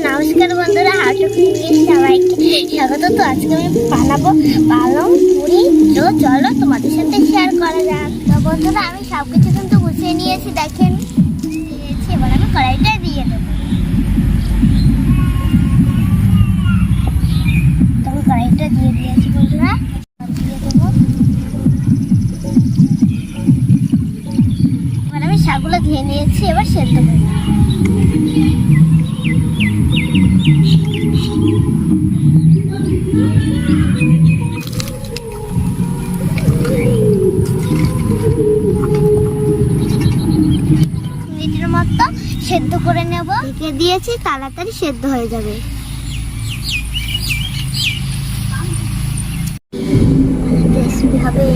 নমস্কার বন্ধুরা, হাউটু সবাইকে স্বাগত। তো আজকে আমি বানাবো পালং পুরি। তো চলো তোমাদের সাথে শেয়ার করা যাক। তো বন্ধুরা, আমি সবকিছু কিন্তু গুছিয়ে নিয়েছি, দেখেন। এবার আমি কড়াইটা দিয়ে দেবো। তো আমি কড়াইটা দিয়ে দিয়েছি বন্ধুরা, দিয়ে দেবো। এবার আমি শাকগুলো ধুয়ে নিয়েছি, এবার সেদ্ধ করবো। মিনিটের মতো সেদ্ধ করে নেব। ঢেকে দিয়েছি, তাড়াতাড়ি সেদ্ধ হয়ে যাবে। রেসিপি হবে,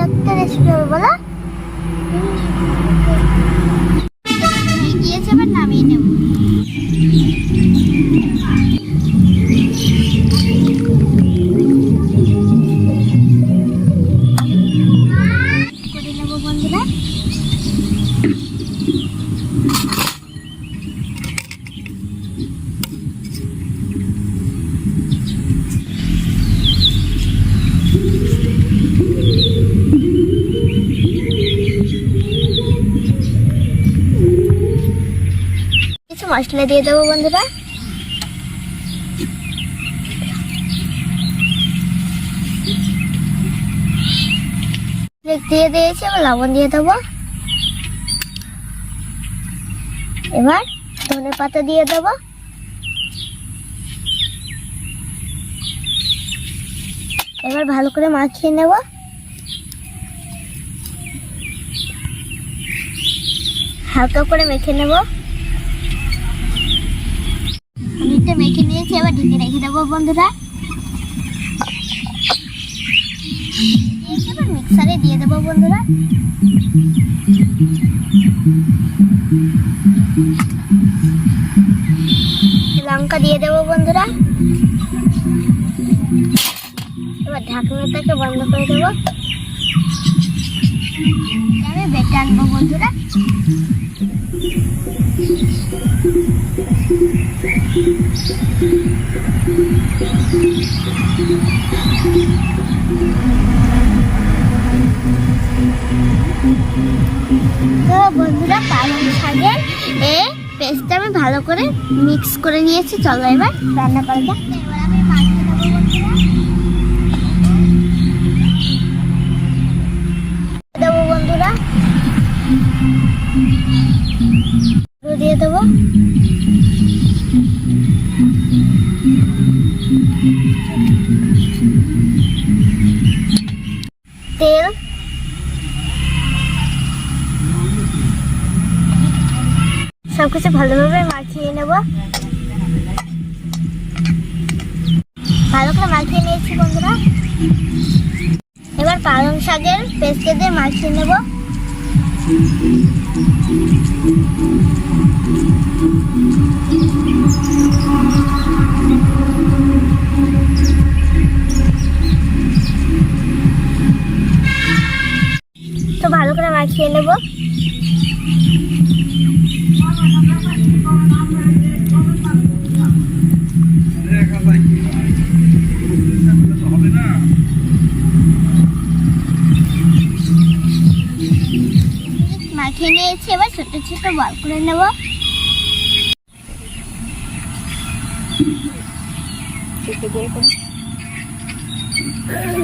একটা রেসিপি হবে, বলো। গিয়েছে, এবার নামিয়ে নেব। করে নেব বন্ধুরা। কিছু মশলা দিয়ে দেবো বন্ধুরা। দিয়ে দিয়েছি, এবার লবণ দিয়ে দেবো। এবার ধনে পাতা দিয়ে দেবো। এবার ভালো করে মাখিয়ে নেব। হালকা করে মেখে নেব। আমি এটা মেখে নিয়েছি, এবার ঢেকে রেখে দেবো বন্ধুরা। এবার মিক্সারে দিয়ে দেবো বন্ধুরা। লঙ্কা দিয়ে দেবো বন্ধুরা। এবার ঢাকনাটাকে বন্ধ করে দেবো। আমি বেটে আনবো বন্ধুরা। তো বন্ধুরা, পালং শাকের পেস্টটা আমি ভালো করে মিক্স করে নিয়েছি। চলো এবার রান্না করা যাক। এবার আমি মাখিয়ে দেবো বন্ধুরা। দিয়ে দেবো। তেল, সবকিছু ভালোভাবে মাখিয়ে নেব। ভালো করে মাখিয়ে নিয়েছি বন্ধুরা। এবার পালং শাকের পেস্ট দিয়ে মাখিয়ে নেব। তো ভালো করে মাখিয়ে নেব। মাখিয়ে নিয়েছি, এবার ছোট ছোট বল করে নেব।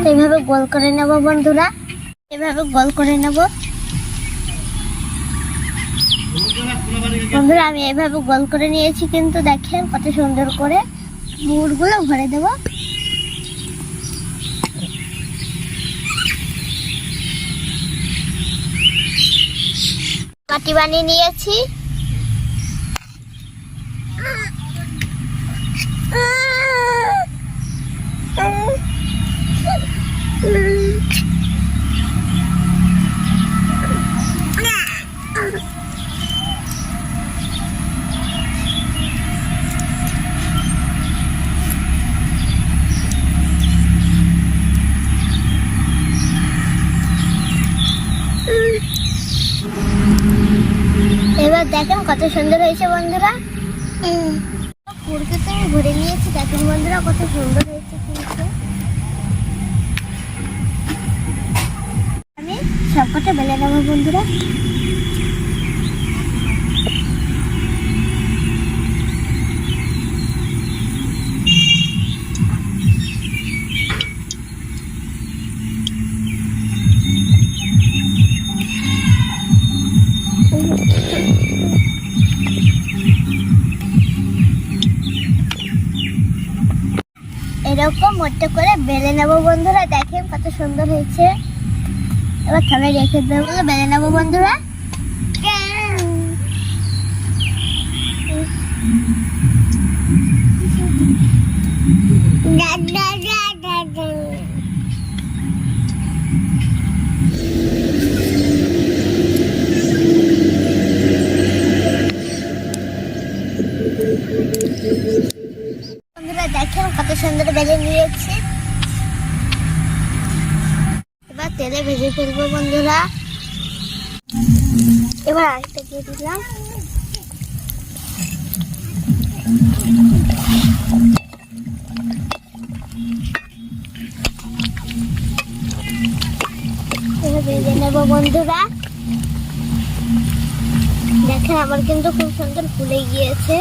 এইভাবে গোল করে নেব বন্ধুরা। এভাবে গোল করে নেব বন্ধুরা। আমি এইভাবে গোল করে নিয়েছি, কিন্তু দেখেন কত সুন্দর করে মুড়গুলো ভরে দেব। বাটি বানিয়ে নিয়েছি। এবার দেখেন কত সুন্দর হয়েছে বন্ধুরা। পুরকে তো আমি ভরে নিয়েছি, দেখেন বন্ধুরা কত সুন্দর হয়েছে কিন্তু। আমি সবকটা বেলে নেবো বন্ধুরা। এরকম মোটা করে বেলে নেবো বন্ধুরা, দেখেন কত সুন্দর হয়েছে। এবার থালায় রেখে দেবো, বেলে নেবো বন্ধুরা। বন্ধুরা দেখেন কত সুন্দর বেলে নিয়েছি। এবার তেলে ভেজে ফেলবো বন্ধুরা। এবার আরেকটা দিয়ে দিলাম। এবার ভেজে নেবো বন্ধুরা। দেখেন আমার কিন্তু খুব সুন্দর ফুলে গিয়েছে।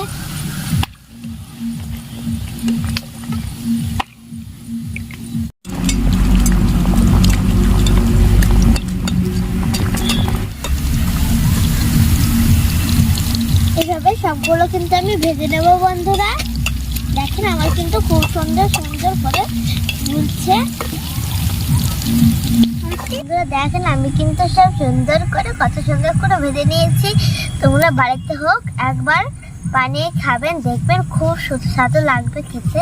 এভাবে সবগুলো কিন্তু আমি ভেজে নেবো বন্ধুরা। দেখেন আমার কিন্তু খুব সুন্দর সুন্দর করে ফুলছে। দেখেন আমি কিন্তু সব সুন্দর করে কত সুন্দর করে ভেজে নিয়েছি। তোমরা বাড়িতে হোক একবার বানিয়ে খাবেন, দেখবেন খুব সুস্বাদু লাগবে খেতে।